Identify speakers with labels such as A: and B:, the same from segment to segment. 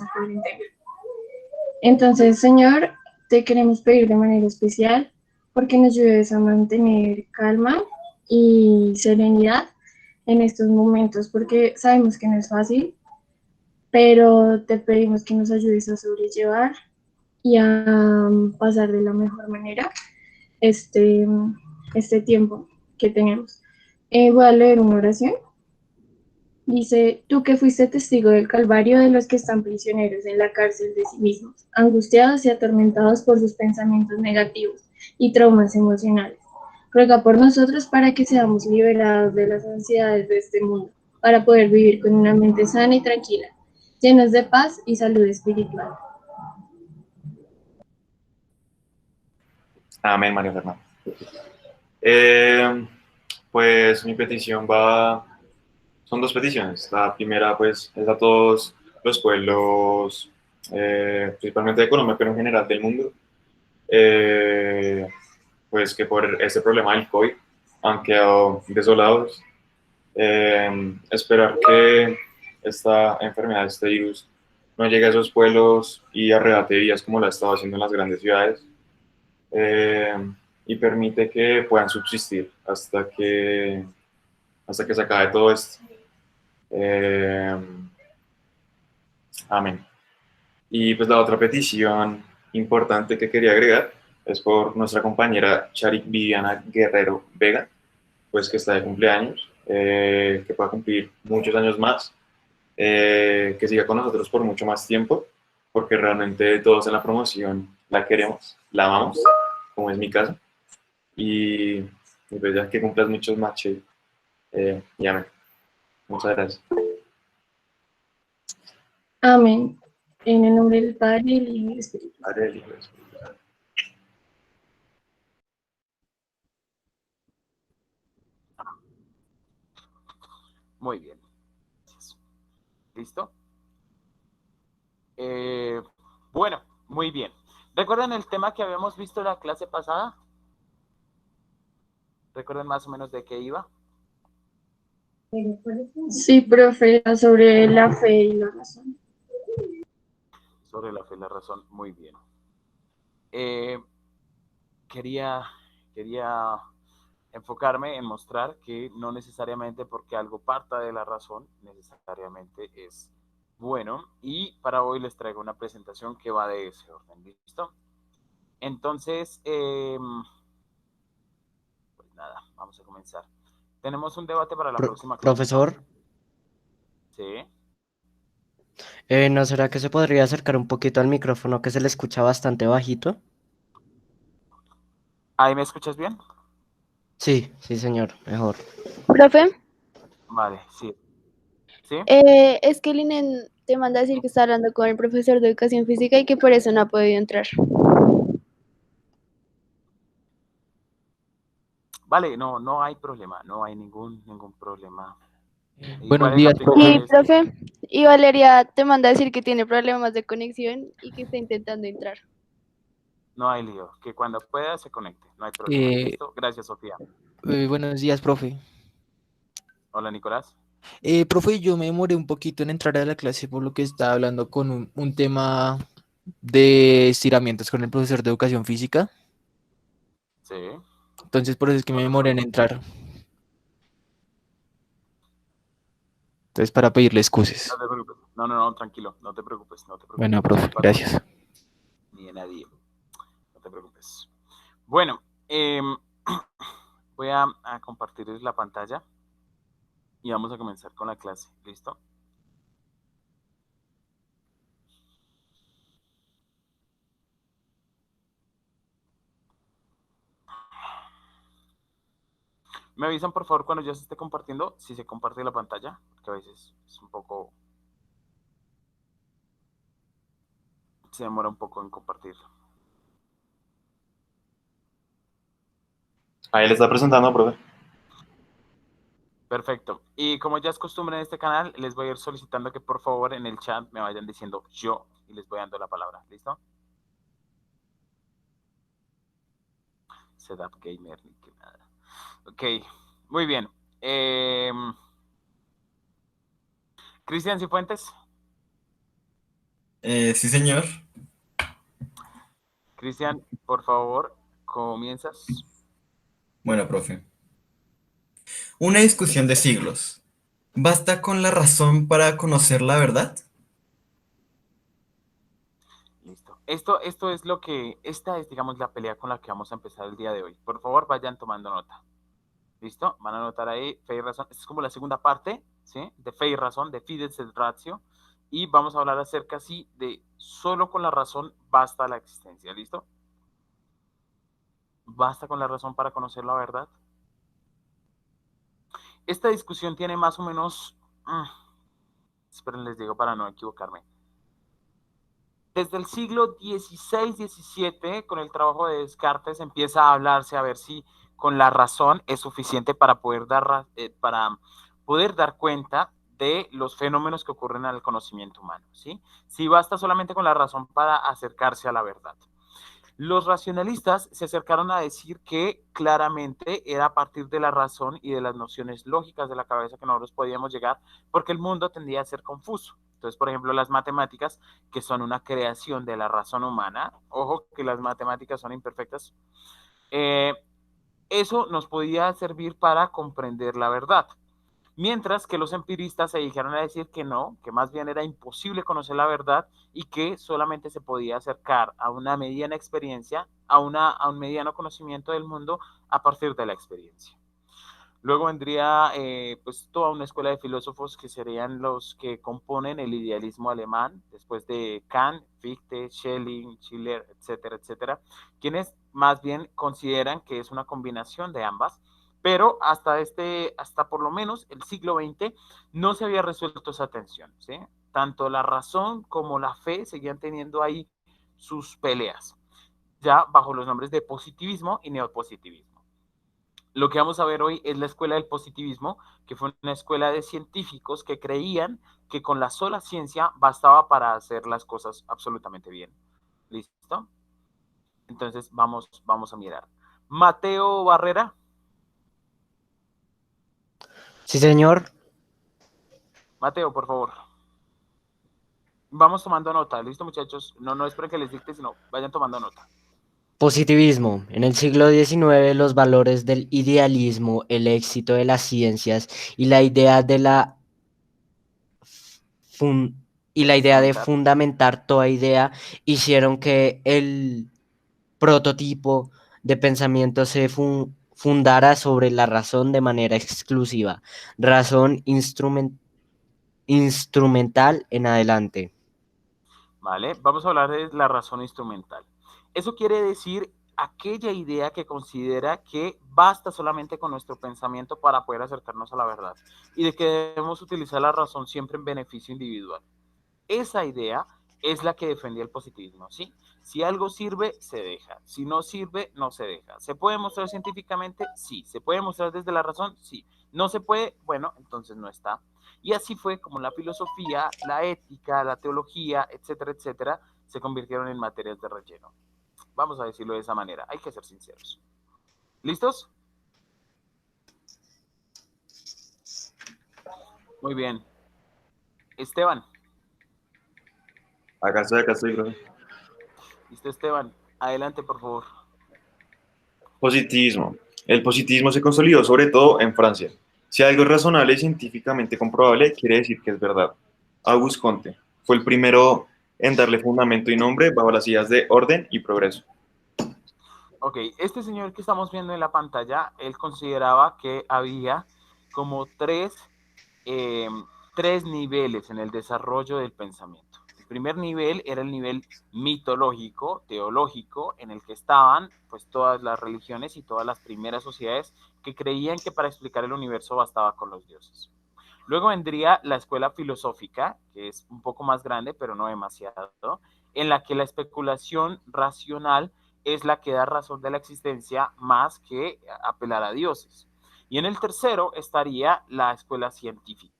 A: esta cuarentena. Entonces, Señor, te queremos pedir de manera especial porque nos ayudes a mantener calma y serenidad en estos momentos, porque sabemos que no es fácil, pero te pedimos que nos ayudes a sobrellevar y a pasar de la mejor manera este, este tiempo que tenemos. Voy a leer una oración. Dice, tú que fuiste testigo del calvario de los que están prisioneros en la cárcel de sí mismos, angustiados y atormentados por sus pensamientos negativos y traumas emocionales. Ruega por nosotros para que seamos liberados de las ansiedades de este mundo, para poder vivir con una mente sana y tranquila, llenos de paz y salud espiritual.
B: Amén, María Fernanda. Eh, pues mi petición son dos peticiones. La primera, pues, es a todos los pueblos, principalmente de Colombia, pero en general del mundo, pues que por este problema del COVID han quedado desolados. Esperar que esta enfermedad, este virus, no llegue a esos pueblos y arrebate vidas como lo ha estado haciendo en las grandes ciudades. eh, y permite que puedan subsistir hasta que se acabe todo esto. Eh, amén. Y pues la otra petición importante que quería agregar es por nuestra compañera Charik Viviana Guerrero Vega, pues que está de cumpleaños, que pueda cumplir muchos años más, que siga con nosotros por mucho más tiempo, porque realmente todos en la promoción la queremos, la amamos, como es mi caso. Y pues ya que cumplas muchos más, Che, llame. Muchas gracias.
A: Amén. En el nombre del Padre, del Hijo y del Espíritu Santo.
B: Padre, del Hijo y del Espíritu.
C: Muy bien. ¿Listo? Bueno, muy bien. ¿Recuerdan el tema que habíamos visto en la clase pasada? ¿Recuerdan más o menos de qué iba?
A: Sí, profe, sobre la fe y la razón.
C: Sobre la fe y la razón. Muy bien. Quería enfocarme en mostrar que no necesariamente porque algo parta de la razón, necesariamente es bueno. Y para hoy les traigo una presentación que va de ese orden. ¿Listo? Entonces, pues nada, vamos a comenzar. Tenemos un debate para la próxima clase, ¿no?
D: Profesor,
C: Sí.
D: ¿no será que se podría acercar un poquito al micrófono que se le escucha bastante bajito?
C: ¿Ahí me escuchas bien?
D: Sí, sí, señor, mejor.
E: Profe,
C: Vale, sí. ¿Sí?
E: es que el INEN te manda a decir que está hablando con el profesor de educación física y que por eso no ha podido entrar.
C: Vale, no, no hay problema, no hay ningún problema.
F: Buenos
C: Igual el
F: días,
C: contenido
E: Y
F: profe.
C: es...
E: profe, y Valeria te manda a decir que tiene problemas de conexión y que está intentando entrar.
C: No hay lío, que cuando pueda se conecte, no hay problema.
F: Eh,
C: ¿Listo? Gracias, Sofía.
F: Buenos días, profe.
C: Hola, Nicolás.
F: Profe, yo me demoré un poquito en entrar a la clase por lo que estaba hablando con un tema de estiramientos con el profesor de educación física.
C: Sí,
F: Entonces, por eso es que
C: no
F: me
C: te
F: demoré en
C: preocupes.
F: entrar. Entonces, para pedirle
C: No
F: excuses.
C: te preocupes. No, no, no, tranquilo, no te preocupes, no te preocupes.
F: Bueno,
C: No es
F: profe,
C: culpa tuya,
F: gracias.
C: ni de nadie. No te preocupes. Bueno, voy a compartirles la pantalla y vamos a comenzar con la clase. ¿Listo? Me avisan por favor cuando ya se esté compartiendo, si se comparte la pantalla, porque a veces es un poco, se demora un poco en compartir.
B: Ahí le está presentando, profe.
C: Perfecto. Y como ya es costumbre en este canal, les voy a ir solicitando que por favor en el chat me vayan diciendo yo y les voy dando la palabra. ¿Listo? Setup gamer, ni que nada. Ok, muy bien. Cristian Cifuentes.
G: Sí, señor.
C: Cristian, por favor, comienzas.
G: Bueno, profe. Una discusión de siglos. ¿Basta con la razón para conocer la verdad?
C: Listo. Esto es lo que, esta es, digamos, la pelea con la que vamos a empezar el día de hoy. Por favor, vayan tomando nota. ¿Listo? Van a anotar ahí fe y razón. Esta es como la segunda parte, ¿sí? De fe y razón, de fides et ratio. Y vamos a hablar acerca, sí, de solo con la razón basta la existencia. ¿Listo? ¿Basta con la razón para conocer la verdad? Esta discusión tiene más o menos, esperen, les digo para no equivocarme. Desde el siglo XVI-XVII, con el trabajo de Descartes, empieza a hablarse a ver si con la razón es suficiente para poder dar cuenta de los fenómenos que ocurren al conocimiento humano, ¿sí? Si basta solamente con la razón para acercarse a la verdad. Los racionalistas se acercaron a decir que claramente era a partir de la razón y de las nociones lógicas de la cabeza que nosotros podíamos llegar, porque el mundo tendía a ser confuso. Entonces, por ejemplo, las matemáticas, que son una creación de la razón humana, ojo que las matemáticas son imperfectas, eh, eso nos podía servir para comprender la verdad. Mientras que los empiristas se dijeron a decir que no, que más bien era imposible conocer la verdad y que solamente se podía acercar a una mediana experiencia, a un mediano conocimiento del mundo a partir de la experiencia. Luego vendría pues toda una escuela de filósofos que serían los que componen el idealismo alemán, después de Kant, Fichte, Schelling, Schiller, etcétera, etcétera, quienes más bien consideran que es una combinación de ambas, pero hasta por lo menos el siglo XX no se había resuelto esa tensión, ¿sí? Tanto la razón como la fe seguían teniendo ahí sus peleas, ya bajo los nombres de positivismo y neopositivismo. Lo que vamos a ver hoy es la escuela del positivismo, que fue una escuela de científicos que creían que con la sola ciencia bastaba para hacer las cosas absolutamente bien. ¿Listo? Entonces vamos a mirar. Mateo Barrera.
D: Sí, señor.
C: Mateo, por favor. Vamos tomando nota. ¿Listo, muchachos? No esperen que les dicte, sino vayan tomando nota.
D: Positivismo. En el siglo XIX, los valores del idealismo, el éxito de las ciencias y la idea de fun-
C: Fundamental.
D: fundamentar toda idea hicieron que el prototipo de pensamiento se fundara sobre la razón de manera exclusiva, razón instrumental en adelante.
C: ¿Vale? Vamos a hablar de la razón instrumental. Eso quiere decir aquella idea que considera que basta solamente con nuestro pensamiento para poder acercarnos a la verdad y de que debemos utilizar la razón siempre en beneficio individual. Esa idea es la que defendía el positivismo, ¿sí? Si algo sirve, se deja. Si no sirve, no se deja. ¿Se puede mostrar científicamente? Sí. ¿Se puede mostrar desde la razón? Sí. ¿No se puede? Bueno, entonces no está. Y así fue como la filosofía, la ética, la teología, etcétera, etcétera, se convirtieron en materias de relleno. Vamos a decirlo de esa manera. Hay que ser sinceros. ¿Listos? Muy bien. Esteban.
B: Acá estoy, profe.
C: ¿Listo, Esteban? Adelante, por favor.
B: Positivismo. El positivismo se consolidó sobre todo en Francia. Si algo es razonable y científicamente comprobable, quiere decir que es verdad. Auguste Comte fue el primero en darle fundamento y nombre bajo las ideas de orden y progreso.
C: Ok, este señor que estamos viendo en la pantalla, él consideraba que había como eh, tres niveles en el desarrollo del pensamiento. El primer nivel era el nivel mitológico, teológico, en el que estaban pues todas las religiones y todas las primeras sociedades que creían que para explicar el universo bastaba con los dioses. Luego vendría la escuela filosófica, que es un poco más grande, pero no demasiado, en la que la especulación racional es la que da razón de la existencia más que apelar a dioses. Y en el tercero estaría la escuela científica,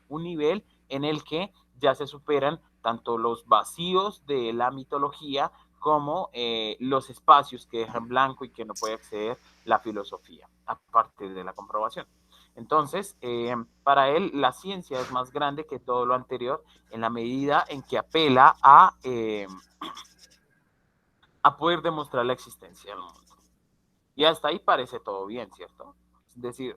C: un nivel en el que ya se superan tanto los vacíos de la mitología como los espacios que dejan blanco y que no puede acceder la filosofía, a partir de la comprobación. Entonces, para él, la ciencia es más grande que todo lo anterior en la medida en que apela a poder demostrar la existencia del mundo. Y hasta ahí parece todo bien, ¿cierto? Es decir,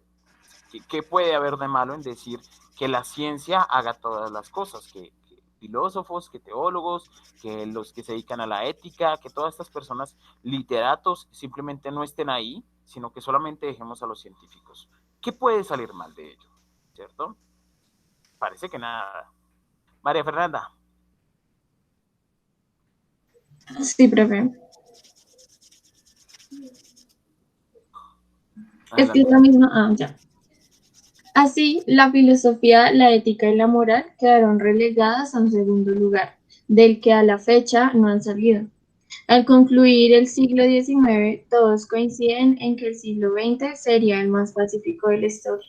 C: ¿qué puede haber de malo en decir que la ciencia haga todas las cosas? Que filósofos, que teólogos, que los que se dedican a la ética, que todas estas personas, literatos, simplemente no estén ahí, sino que solamente dejemos a los científicos. ¿Qué puede salir mal de ello? ¿Cierto? Parece que nada. María Fernanda.
A: Sí, profe. Es que
C: Adelante.
A: es lo mismo. Ah, ya. Así, la filosofía, la ética y la moral quedaron relegadas a un segundo lugar, del que a la fecha no han salido. Al concluir el siglo XIX, todos coinciden en que el siglo XX sería el más pacífico de la historia.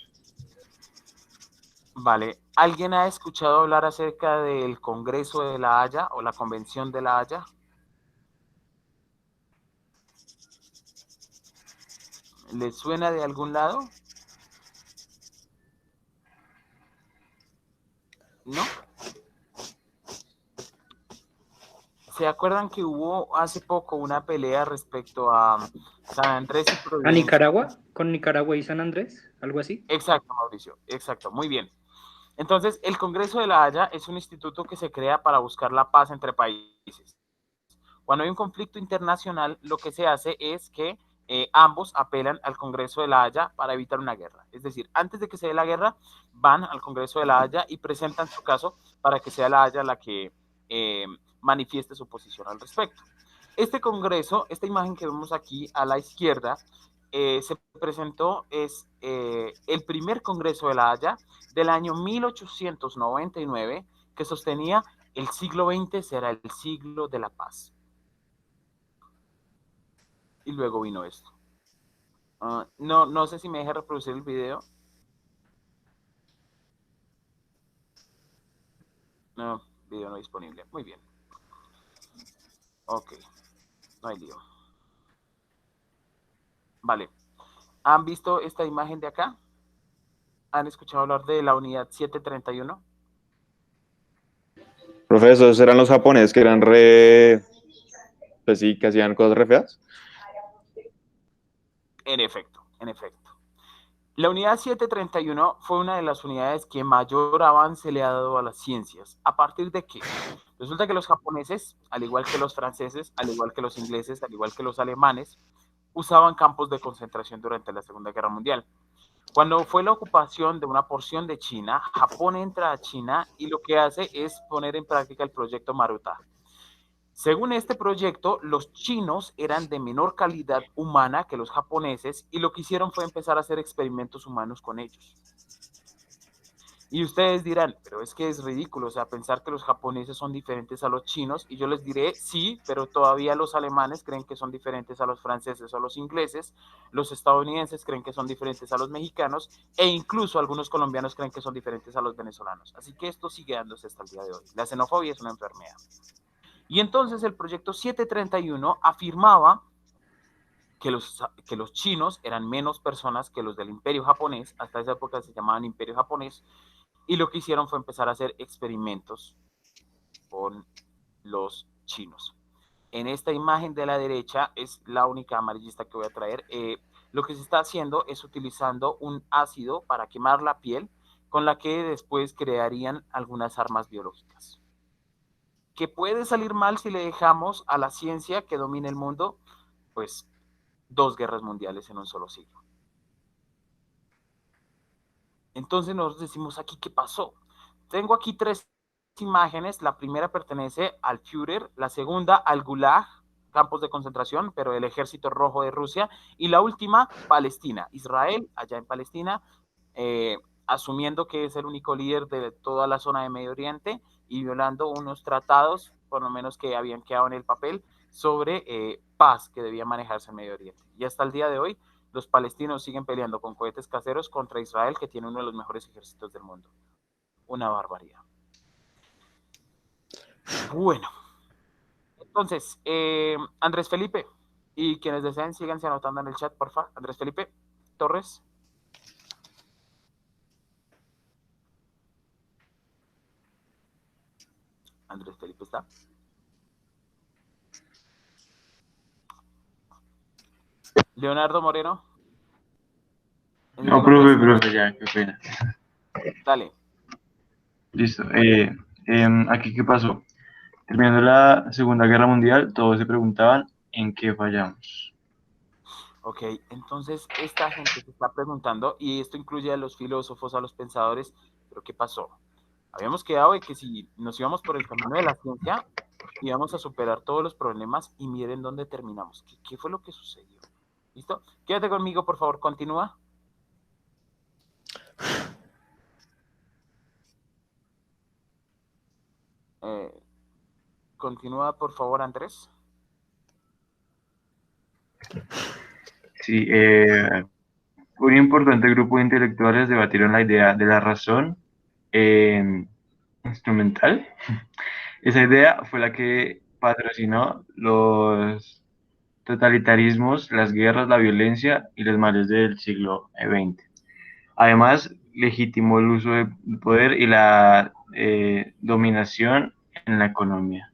C: Vale. ¿Alguien ha escuchado hablar acerca del Congreso de la Haya o la Convención de la Haya? ¿Les suena de algún lado? ¿No? ¿Se acuerdan que hubo hace poco una pelea respecto a San Andrés y
H: ¿A
C: Providencia?
H: Nicaragua? ¿Con Nicaragua y San Andrés? ¿Algo así?
C: Exacto, Mauricio, exacto, muy bien. Entonces, el Congreso de la Haya es un instituto que se crea para buscar la paz entre países. Cuando hay un conflicto internacional, lo que se hace es que ambos apelan al Congreso de la Haya para evitar una guerra. Es decir, antes de que se dé la guerra, van al Congreso de la Haya y presentan su caso para que sea la Haya la que manifieste su posición al respecto. Este Congreso, esta imagen que vemos aquí a la izquierda, se presentó, es el primer Congreso de la Haya del año 1899 que sostenía el siglo XX será el siglo de la paz. Y luego vino esto. No sé si me deja reproducir el video. No, video no disponible. Muy bien. Ok, no hay lío. Vale. ¿Han visto esta imagen de acá? ¿Han escuchado hablar de la unidad 731?
B: Profe, esos eran los japoneses que eran pues sí, que hacían cosas re feas.
C: En efecto, en efecto. La unidad 731 fue una de las unidades que mayor avance le ha dado a las ciencias. ¿A partir de qué? Resulta que los japoneses, al igual que los franceses, al igual que los ingleses, al igual que los alemanes, usaban campos de concentración durante la Segunda Guerra Mundial. Cuando fue la ocupación de una porción de China, Japón entra a China y lo que hace es poner en práctica el proyecto Maruta. Según este proyecto, los chinos eran de menor calidad humana que los japoneses y lo que hicieron fue empezar a hacer experimentos humanos con ellos. Y ustedes dirán, pero es que es ridículo, o sea, pensar que los japoneses son diferentes a los chinos, y yo les diré, sí, pero todavía los alemanes creen que son diferentes a los franceses o a los ingleses, los estadounidenses creen que son diferentes a los mexicanos, e incluso algunos colombianos creen que son diferentes a los venezolanos. Así que esto sigue dándose hasta el día de hoy. La xenofobia es una enfermedad. Y entonces el proyecto 731 afirmaba que los chinos eran menos personas que los del imperio japonés, hasta esa época se llamaban imperio japonés, y lo que hicieron fue empezar a hacer experimentos con los chinos. En esta imagen de la derecha es la única amarillista que voy a traer. Lo que se está haciendo es utilizando un ácido para quemar la piel con la que después crearían algunas armas biológicas. ¿Qué puede salir mal si le dejamos a la ciencia que domine el mundo? Pues 2 guerras mundiales en un solo siglo. Entonces nosotros decimos aquí, ¿qué pasó? Tengo aquí 3 imágenes. La primera pertenece al Führer, la segunda al Gulag, campos de concentración, pero el Ejército Rojo de Rusia, y la última, Palestina, Israel, allá en Palestina, asumiendo que es el único líder de toda la zona de Medio Oriente y violando unos tratados, por lo menos que habían quedado en el papel, sobre paz que debía manejarse en Medio Oriente. Y hasta el día de hoy, los palestinos siguen peleando con cohetes caseros contra Israel, que tiene uno de los mejores ejércitos del mundo. Una barbaridad. Bueno, entonces, Andrés Felipe, y quienes deseen, síganse anotando en el chat, porfa. Andrés Felipe Torres. Andrés Felipe está. Leonardo Moreno.
B: No, profe, ya, qué pena.
C: Dale.
B: Listo. ¿Aquí qué pasó? Terminando la Segunda Guerra Mundial, todos se preguntaban en qué fallamos.
C: Ok, entonces esta gente se está preguntando, y esto incluye a los filósofos, a los pensadores, pero ¿qué pasó? Habíamos quedado de que si nos íbamos por el camino de la ciencia, íbamos a superar todos los problemas, y miren dónde terminamos. ¿Qué fue lo que sucedió? ¿Listo? Quédate conmigo, por favor, continúa. Continúa, por favor, Andrés.
B: Sí, un importante grupo de intelectuales debatieron la idea de la razón instrumental. Esa idea fue la que patrocinó los totalitarismos, las guerras, la violencia y los males del siglo XX. Además, legitimó el uso del poder y la dominación en la economía.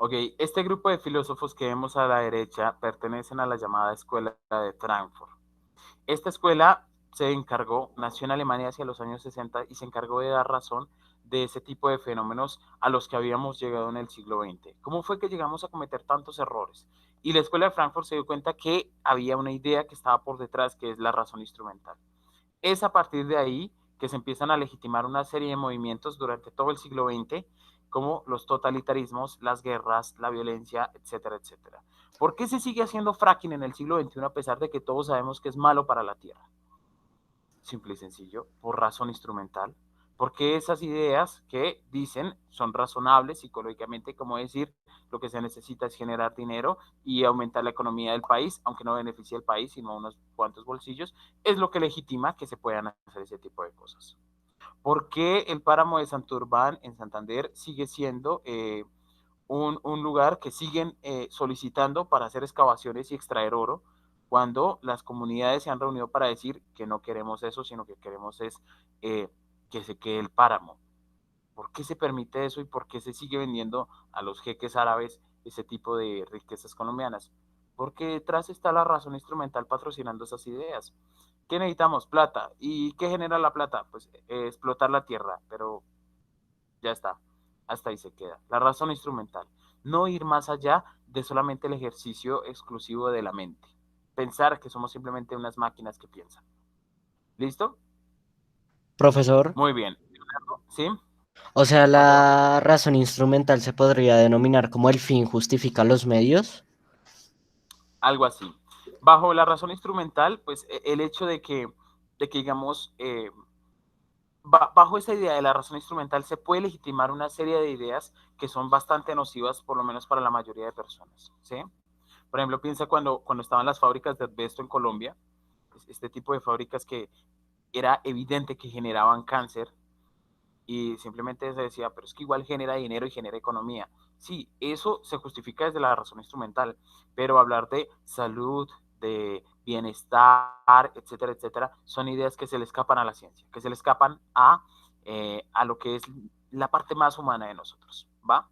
C: Ok, este grupo de filósofos que vemos a la derecha pertenecen a la llamada Escuela de Frankfurt. Esta escuela se encargó, nació en Alemania hacia los años 60 y se encargó de dar razón de ese tipo de fenómenos a los que habíamos llegado en el siglo XX. ¿Cómo fue que llegamos a cometer tantos errores? Y la Escuela de Frankfurt se dio cuenta que había una idea que estaba por detrás, que es la razón instrumental. Es a partir de ahí que se empiezan a legitimar una serie de movimientos durante todo el siglo XX, como los totalitarismos, las guerras, la violencia, etcétera, etcétera. ¿Por qué se sigue haciendo fracking en el siglo XXI a pesar de que todos sabemos que es malo para la Tierra? Simple y sencillo, por razón instrumental. Porque esas ideas que dicen son razonables psicológicamente, como decir, lo que se necesita es generar dinero y aumentar la economía del país, aunque no beneficie al país, sino a unos cuantos bolsillos, es lo que legitima que se puedan hacer ese tipo de cosas. ¿Por qué el páramo de Santurbán en Santander sigue siendo un lugar que siguen solicitando para hacer excavaciones y extraer oro, cuando las comunidades se han reunido para decir que no queremos eso, sino que queremos es que se quede el páramo? ¿Por qué se permite eso y por qué se sigue vendiendo a los jeques árabes ese tipo de riquezas colombianas? Porque detrás está la razón instrumental patrocinando esas ideas. ¿Qué necesitamos? Plata. ¿Y qué genera la plata? Pues explotar la tierra, pero ya está, hasta ahí se queda. La razón instrumental, no ir más allá de solamente el ejercicio exclusivo de la mente. Pensar que somos simplemente unas máquinas que piensan. ¿Listo?
D: Profesor,
C: Muy bien. ¿Sí?
D: o sea, la razón instrumental se podría denominar como el fin justifica los medios.
C: Algo así. Bajo la razón instrumental, pues el hecho de que digamos, bajo esa idea de la razón instrumental se puede legitimar una serie de ideas que son bastante nocivas, por lo menos para la mayoría de personas, ¿sí? Por ejemplo, piensa cuando estaban las fábricas de asbesto en Colombia, este tipo de fábricas que era evidente que generaban cáncer, y simplemente se decía, pero es que igual genera dinero y genera economía. Sí, eso se justifica desde la razón instrumental, pero hablar de salud, de bienestar, etcétera, etcétera, son ideas que se le escapan a la ciencia, que se le escapan a lo que es la parte más humana de nosotros, ¿va?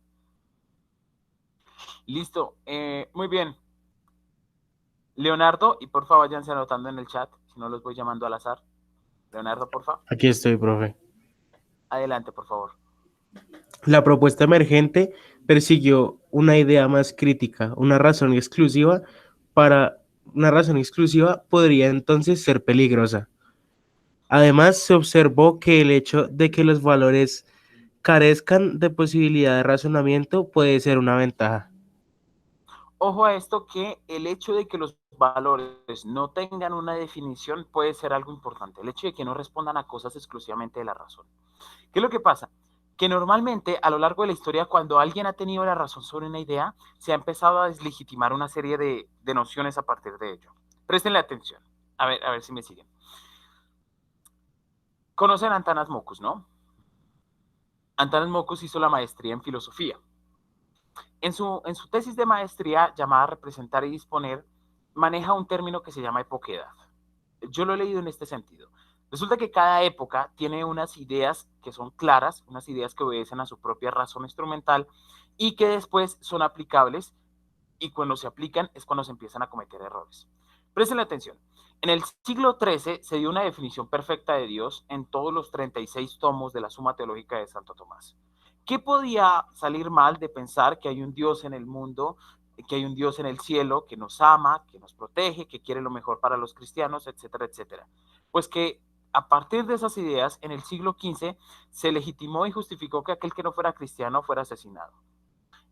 C: Listo, muy bien. Leonardo, y por favor váyanse anotando en el chat, si no los voy llamando al azar. Leonardo, por favor.
I: Aquí estoy, profe.
C: Adelante, por favor.
I: La propuesta emergente persiguió una idea más crítica, una razón exclusiva podría entonces ser peligrosa. Además, se observó que el hecho de que los valores carezcan de posibilidad de razonamiento puede ser una ventaja.
C: Ojo a esto, que el hecho de que los valores no tengan una definición puede ser algo importante. El hecho de que no respondan a cosas exclusivamente de la razón. ¿Qué es lo que pasa? Que normalmente a lo largo de la historia, cuando alguien ha tenido la razón sobre una idea, se ha empezado a deslegitimar una serie de nociones a partir de ello. Préstenle atención. A ver si me siguen. Conocen a Antanas Mockus, ¿no? Antanas Mockus hizo la maestría en filosofía. En su tesis de maestría, llamada Representar y Disponer, maneja un término que se llama epoquedad. Yo lo he leído en este sentido. Resulta que cada época tiene unas ideas que son claras, unas ideas que obedecen a su propia razón instrumental y que después son aplicables, y cuando se aplican es cuando se empiezan a cometer errores. Presten atención. En el siglo XIII se dio una definición perfecta de Dios en todos los 36 tomos de la Suma Teológica de Santo Tomás. ¿Qué podía salir mal de pensar que hay un Dios en el mundo, que hay un Dios en el cielo, que nos ama, que nos protege, que quiere lo mejor para los cristianos, etcétera, etcétera? Pues que a partir de esas ideas, en el siglo XV se legitimó y justificó que aquel que no fuera cristiano fuera asesinado.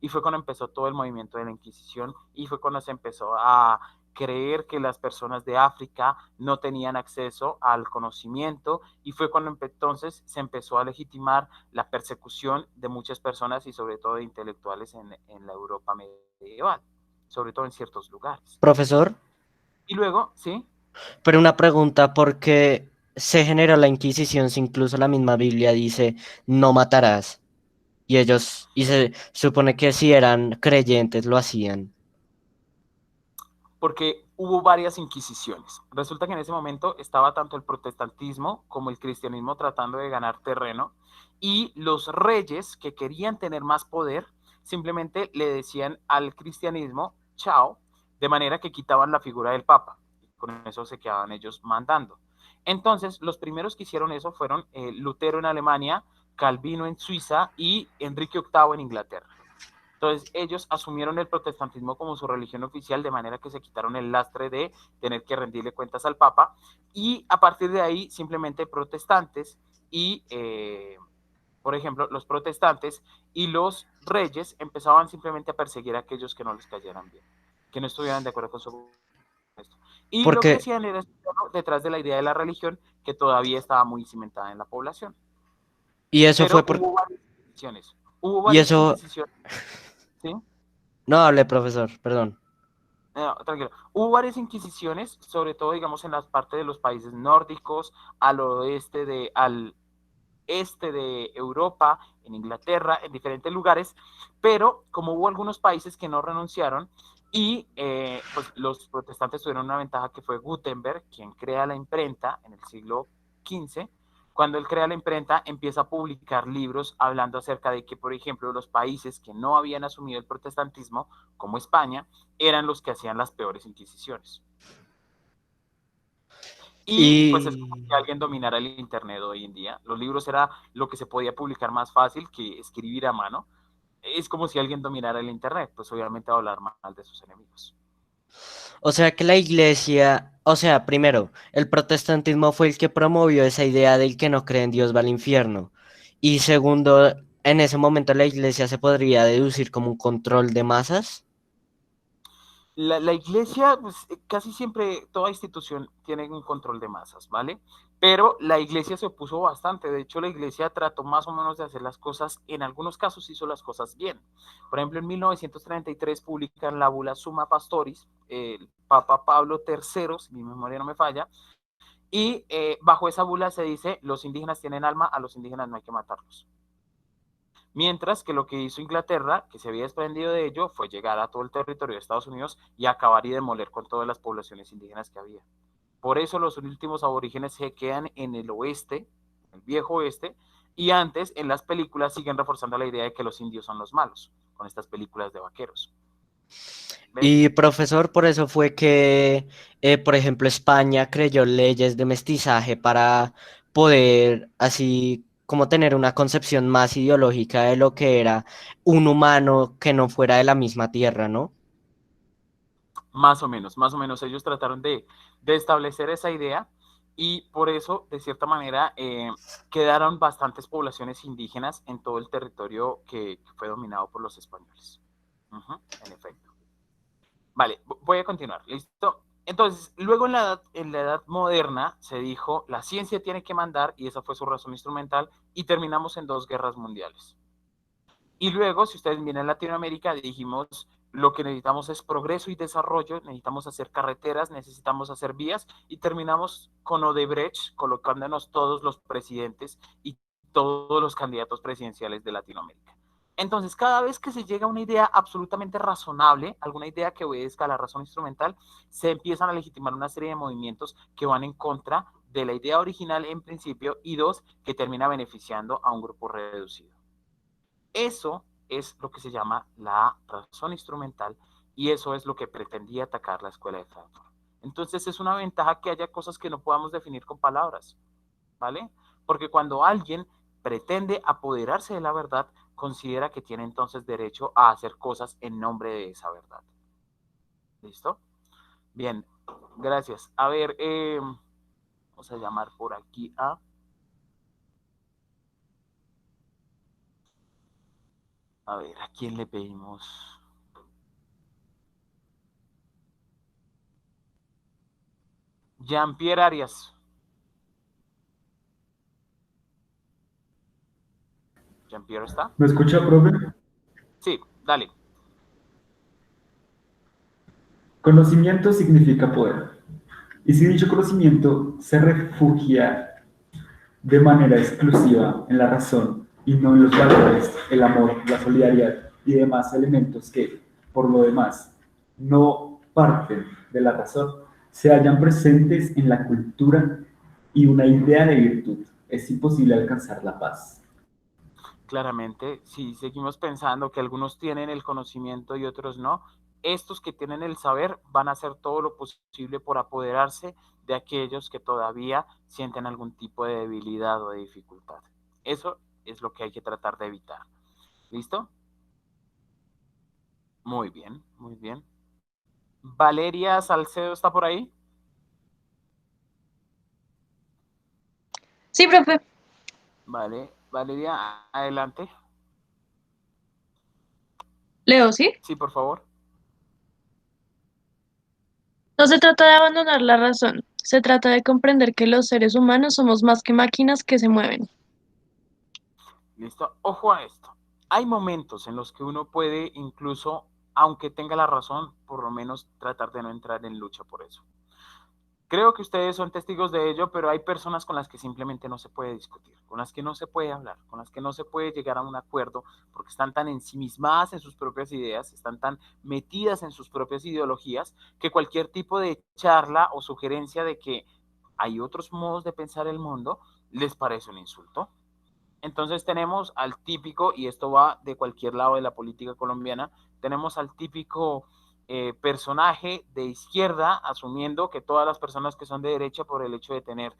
C: Y fue cuando empezó todo el movimiento de la Inquisición, y fue cuando se empezó a creer que las personas de África no tenían acceso al conocimiento, y fue cuando entonces se empezó a legitimar la persecución de muchas personas y sobre todo de intelectuales en la Europa medieval, sobre todo en ciertos lugares.
D: Profesor,
C: Y luego, ¿sí?
D: pero una pregunta, ¿por qué se generó la Inquisición si incluso la misma Biblia dice no matarás? Y ellos, y se supone que si eran creyentes lo hacían.
C: Porque hubo varias inquisiciones. Resulta que en ese momento estaba tanto el protestantismo como el cristianismo tratando de ganar terreno, y los reyes que querían tener más poder simplemente le decían al cristianismo chao, de manera que quitaban la figura del papa. Con eso se quedaban ellos mandando. Entonces, los primeros que hicieron eso fueron Lutero en Alemania, Calvino en Suiza y Enrique VIII en Inglaterra. Entonces ellos asumieron el protestantismo como su religión oficial, de manera que se quitaron el lastre de tener que rendirle cuentas al Papa, y a partir de ahí simplemente protestantes y, por ejemplo, los protestantes y los reyes empezaban simplemente a perseguir a aquellos que no les cayeran bien, que no estuvieran de acuerdo con su esto. Y lo que
D: Porque,
C: hacían era detrás de la idea de la religión, que todavía estaba muy cimentada en la población.
D: y eso
C: Pero
D: fue por,
C: hubo varias inquisiciones. Hubo
D: y
C: varias
D: eso,
C: inquisiciones, ¿sí?
D: no hable, profesor, perdón.
C: No, tranquilo. Hubo varias inquisiciones, sobre todo, digamos, en las partes de los países nórdicos, al este de Europa, en Inglaterra, en diferentes lugares, pero como hubo algunos países que no renunciaron, y pues los protestantes tuvieron una ventaja, que fue Gutenberg, quien crea la imprenta en el siglo XV. Cuando él crea la imprenta, empieza a publicar libros hablando acerca de que, por ejemplo, los países que no habían asumido el protestantismo, como España, eran los que hacían las peores inquisiciones. Y pues es como
D: Y,
C: que alguien dominara el Internet hoy en día. Los libros era lo que se podía publicar más fácil que escribir a mano. Es como si alguien dominara el Internet, pues obviamente va a hablar mal de sus enemigos.
D: o sea que la iglesia, o sea, primero, el protestantismo fue el que promovió esa idea del que no cree en Dios va al infierno. Y segundo, en ese momento la iglesia se podría deducir como un control de masas.
C: La iglesia, pues casi siempre, toda institución tiene un control de masas, ¿vale? Pero la iglesia se opuso bastante. De hecho, la iglesia trató más o menos de hacer las cosas, en algunos casos hizo las cosas bien. Por ejemplo, en 1933 publican la bula Summa Pastoris, el Papa Pablo III, si mi memoria no me falla, y bajo esa bula se dice: los indígenas tienen alma, a los indígenas no hay que matarlos. Mientras que lo que hizo Inglaterra, que se había desprendido de ello, fue llegar a todo el territorio de Estados Unidos y acabar y demoler con todas las poblaciones indígenas que había. Por eso los últimos aborígenes se quedan en el oeste, el viejo oeste, y antes en las películas siguen reforzando la idea de que los indios son los malos, con estas películas de vaqueros. ¿Ven?
D: Y profesor, por eso fue que, por ejemplo, España creyó leyes de mestizaje para poder así como tener una concepción más ideológica de lo que era un humano que no fuera de la misma tierra, ¿no?
C: Más o menos. Ellos trataron de establecer esa idea, y por eso, de cierta manera, quedaron bastantes poblaciones indígenas en todo el territorio que fue dominado por los españoles. En efecto. Vale, voy a continuar, ¿listo? Entonces, luego en la edad moderna se dijo: la ciencia tiene que mandar, y esa fue su razón instrumental, y terminamos en 2 guerras mundiales. Y luego, si ustedes vienen a Latinoamérica, dijimos: lo que necesitamos es progreso y desarrollo, necesitamos hacer carreteras, necesitamos hacer vías, y terminamos con Odebrecht colocándonos todos los presidentes y todos los candidatos presidenciales de Latinoamérica. Entonces, cada vez que se llega a una idea absolutamente razonable, alguna idea que obedezca a la razón instrumental, se empiezan a legitimar una serie de movimientos que van en contra de la idea original en principio, y dos, que termina beneficiando a un grupo reducido. Eso es lo que se llama la razón instrumental, y eso es lo que pretendía atacar la escuela de Frankfurt. Entonces es una ventaja que haya cosas que no podamos definir con palabras, ¿vale? Porque cuando alguien pretende apoderarse de la verdad, considera que tiene entonces derecho a hacer cosas en nombre de esa verdad. ¿Listo? Bien, gracias. A ver, vamos a llamar por aquí a ver, ¿a quién le pedimos? Jean-Pierre Arias. ¿Jean-Pierre está?
J: ¿Me escucha, profe?
C: Sí, dale.
J: Conocimiento significa poder. Y si dicho conocimiento se refugia de manera exclusiva en la razón y no en los valores, el amor, la solidaridad y demás elementos que, por lo demás, no parten de la razón, se hallan presentes en la cultura y una idea de virtud, es imposible alcanzar la paz.
C: Claramente, si seguimos pensando que algunos tienen el conocimiento y otros no, estos que tienen el saber van a hacer todo lo posible por apoderarse de aquellos que todavía sienten algún tipo de debilidad o de dificultad. Eso es lo que hay que tratar de evitar. ¿Listo? Muy bien, muy bien. Valeria Salcedo, ¿está por ahí?
K: Sí, profe.
C: Vale, Valeria, adelante.
K: Leo, ¿sí?
C: Sí, por favor.
K: No se trata de abandonar la razón, se trata de comprender que los seres humanos somos más que máquinas que se mueven.
C: ¿Listo? Ojo a esto. Hay momentos en los que uno puede incluso, aunque tenga la razón, por lo menos tratar de no entrar en lucha por eso. Creo que ustedes son testigos de ello, pero hay personas con las que simplemente no se puede discutir, con las que no se puede hablar, con las que no se puede llegar a un acuerdo, porque están tan ensimismadas en sus propias ideas, están tan metidas en sus propias ideologías, que cualquier tipo de charla o sugerencia de que hay otros modos de pensar el mundo les parece un insulto. Entonces tenemos al típico, y esto va de cualquier lado de la política colombiana, tenemos al típico personaje de izquierda asumiendo que todas las personas que son de derecha, por el hecho de tener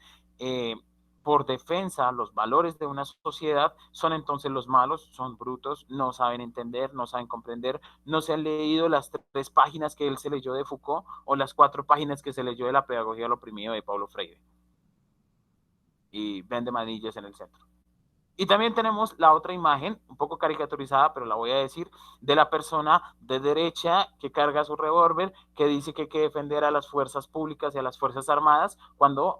C: por defensa los valores de una sociedad, son entonces los malos, son brutos, no saben entender, no saben comprender, no se han leído las 3 páginas que él se leyó de Foucault o las 4 páginas que se leyó de la pedagogía del oprimido de Paulo Freire. Y vende manillas en el centro. Y también tenemos la otra imagen, un poco caricaturizada, pero la voy a decir, de la persona de derecha que carga su revólver, que dice que hay que defender a las fuerzas públicas y a las fuerzas armadas, cuando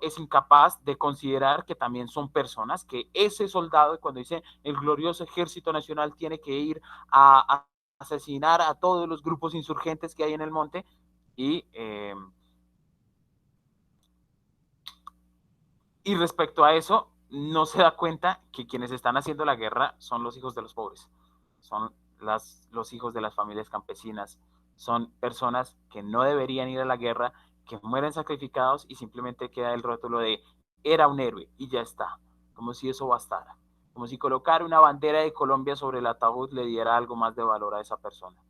C: es incapaz de considerar que también son personas, que ese soldado, cuando dice el glorioso ejército nacional tiene que ir a asesinar a todos los grupos insurgentes que hay en el monte, y respecto a eso, no se da cuenta que quienes están haciendo la guerra son los hijos de los pobres, son los hijos de las familias campesinas, son personas que no deberían ir a la guerra, que mueren sacrificados y simplemente queda el rótulo de era un héroe y ya está, como si eso bastara, como si colocar una bandera de Colombia sobre el ataúd le diera algo más de valor a esa persona.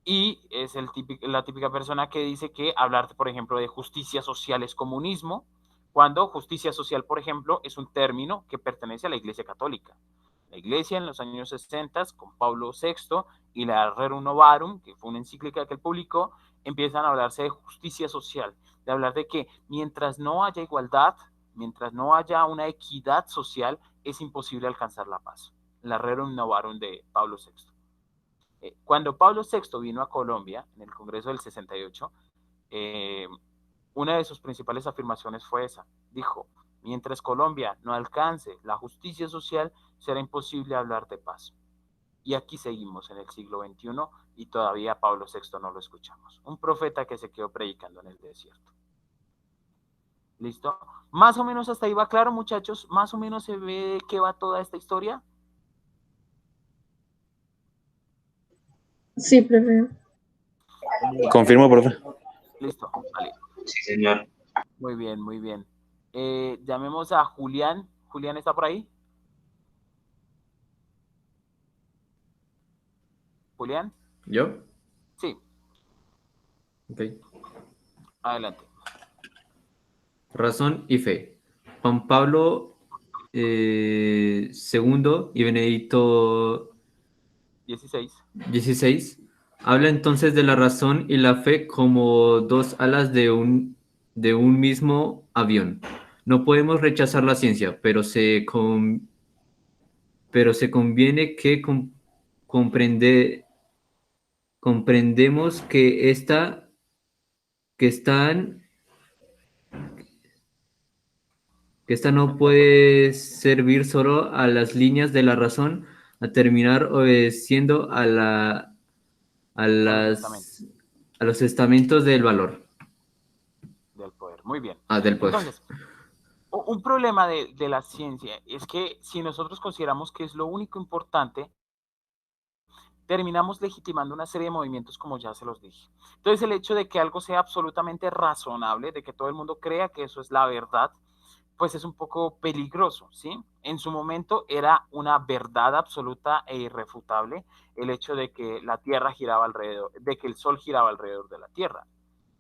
C: Y es la típica persona que dice que hablar, por ejemplo, de justicia social es comunismo, cuando justicia social, por ejemplo, es un término que pertenece a la Iglesia Católica. La Iglesia en los años 60, con Pablo VI y la Rerum Novarum, que fue una encíclica que él publicó, empiezan a hablarse de justicia social, de hablar de que mientras no haya igualdad, mientras no haya una equidad social, es imposible alcanzar la paz. La Rerum Novarum de Pablo VI. Cuando Pablo VI vino a Colombia, en el Congreso del 68, una de sus principales afirmaciones fue esa. Dijo, mientras Colombia no alcance la justicia social, será imposible hablar de paz. Y aquí seguimos en el siglo XXI y todavía a Pablo VI no lo escuchamos. Un profeta que se quedó predicando en el desierto. ¿Listo? Más o menos hasta ahí va claro, muchachos. Más o menos se ve de qué va toda esta historia.
A: Sí, profe.
B: Confirmo, profe.
C: Listo, vale.
L: Sí, señor.
C: Muy bien, muy bien. Llamemos a Julián. ¿Julián está por ahí? ¿Julián?
M: ¿Yo?
C: Sí,
M: Ok.
C: adelante.
M: Razón y fe. Juan Pablo II y Benedicto
C: 16.
M: XVI habla entonces de la razón y la fe como dos alas de un mismo avión. No podemos rechazar la ciencia, pero se conviene que comprende, comprendemos que están que esta no puede servir solo a las líneas de la razón, a terminar obedeciendo a los estamentos del valor.
C: Del poder. Muy bien.
M: Del poder.
C: Entonces, un problema de la ciencia es que si nosotros consideramos que es lo único importante, terminamos legitimando una serie de movimientos como ya se los dije. Entonces, el hecho de que algo sea absolutamente razonable, de que todo el mundo crea que eso es la verdad, pues es un poco peligroso, ¿sí? En su momento era una verdad absoluta e irrefutable el hecho de que la Tierra giraba alrededor, de que el Sol giraba alrededor de la Tierra.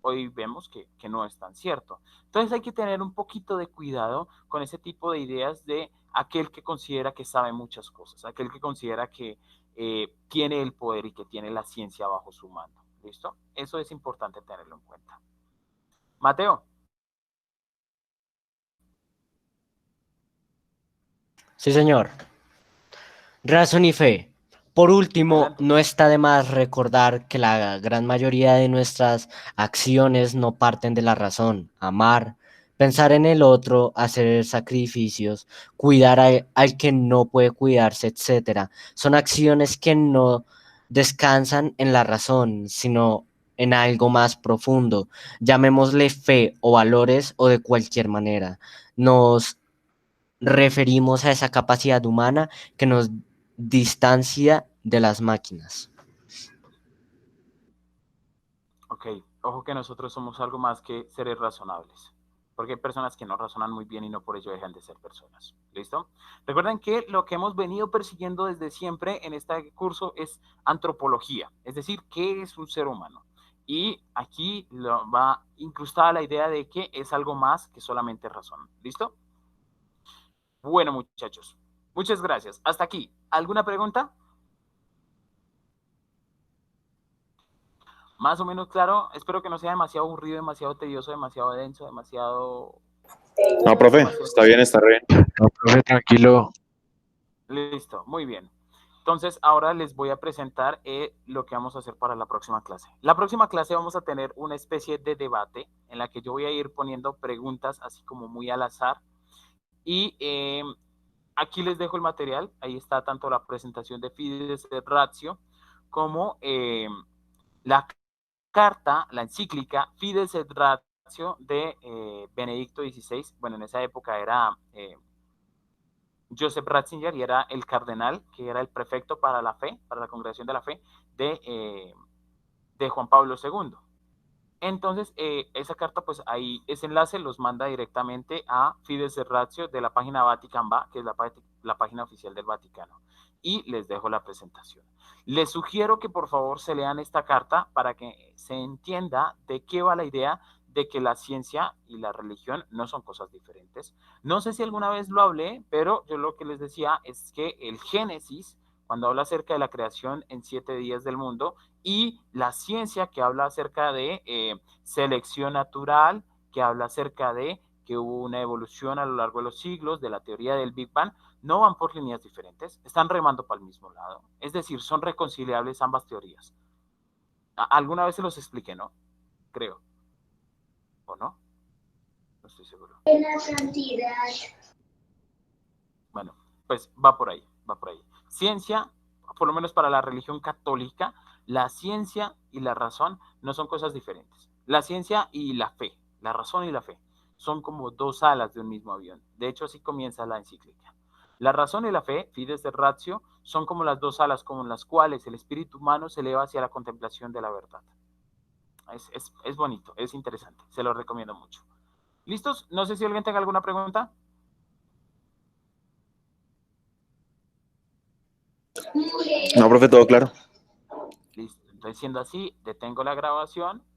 C: Hoy vemos que no es tan cierto. Entonces hay que tener un poquito de cuidado con ese tipo de ideas de aquel que considera que sabe muchas cosas, aquel que considera que tiene el poder y que tiene la ciencia bajo su mando. ¿Listo? Eso es importante tenerlo en cuenta. Mateo.
D: Sí, señor. Razón y fe. Por último,
C: Adelante.
D: no está de más recordar que la gran mayoría de nuestras acciones no parten de la razón. Amar, pensar en el otro, hacer sacrificios, cuidar al que no puede cuidarse, etcétera. Son acciones que no descansan en la razón, sino en algo más profundo. Llamémosle fe o valores o de cualquier manera. Nos referimos a esa capacidad humana que nos distancia de las máquinas.
C: Ok, ojo que nosotros somos algo más que seres razonables, porque hay personas que no razonan muy bien y no por ello dejan de ser personas. ¿Listo? Recuerden que lo que hemos venido persiguiendo desde siempre en este curso es antropología, es decir, ¿qué es un ser humano? Y aquí va incrustada la idea de que es algo más que solamente razón. ¿Listo? Bueno, muchachos, muchas gracias. Hasta aquí. ¿Alguna pregunta? Más o menos claro. Espero que no sea demasiado aburrido, demasiado tedioso, demasiado denso, demasiado...
B: No, profe, está bien, está bien.
N: No, profe, tranquilo.
C: Listo, muy bien. Entonces, ahora les voy a presentar lo que vamos a hacer para la próxima clase. La próxima clase vamos a tener una especie de debate en la que yo voy a ir poniendo preguntas así como muy al azar. Y aquí les dejo el material. Ahí está tanto la presentación de Fides et Ratio como la carta, la encíclica Fides et Ratio de Benedicto XVI. Bueno, en esa época era Joseph Ratzinger y era el cardenal, que era el prefecto para la fe, para la congregación de la fe de Juan Pablo II. Entonces, esa carta, pues ahí ese enlace los manda directamente a Fides et Ratio de la página Vatican Va, que es la página oficial del Vaticano. Y les dejo la presentación. Les sugiero que por favor se lean esta carta para que se entienda de qué va la idea de que la ciencia y la religión no son cosas diferentes. No sé si alguna vez lo hablé, pero yo lo que les decía es que el Génesis, cuando habla acerca de la creación en 7 días del mundo, y la ciencia que habla acerca de selección natural, que habla acerca de que hubo una evolución a lo largo de los siglos, de la teoría del Big Bang, no van por líneas diferentes, están remando para el mismo lado. Es decir, son reconciliables ambas teorías. Alguna vez se los expliqué, ¿no? Creo. ¿O no? No estoy seguro. Bueno, pues va por ahí, va por ahí. Ciencia, por lo menos para la religión católica, la ciencia y la razón no son cosas diferentes. La ciencia y la fe, la razón y la fe, son como dos alas de un mismo avión. De hecho, así comienza la encíclica. La razón y la fe, Fides et Ratio, son como las dos alas con las cuales el espíritu humano se eleva hacia la contemplación de la verdad. Es bonito, es interesante, se lo recomiendo mucho. ¿Listos? No sé si alguien tenga alguna pregunta.
B: No, profe, todo claro.
C: Listo, entonces siendo así, detengo la grabación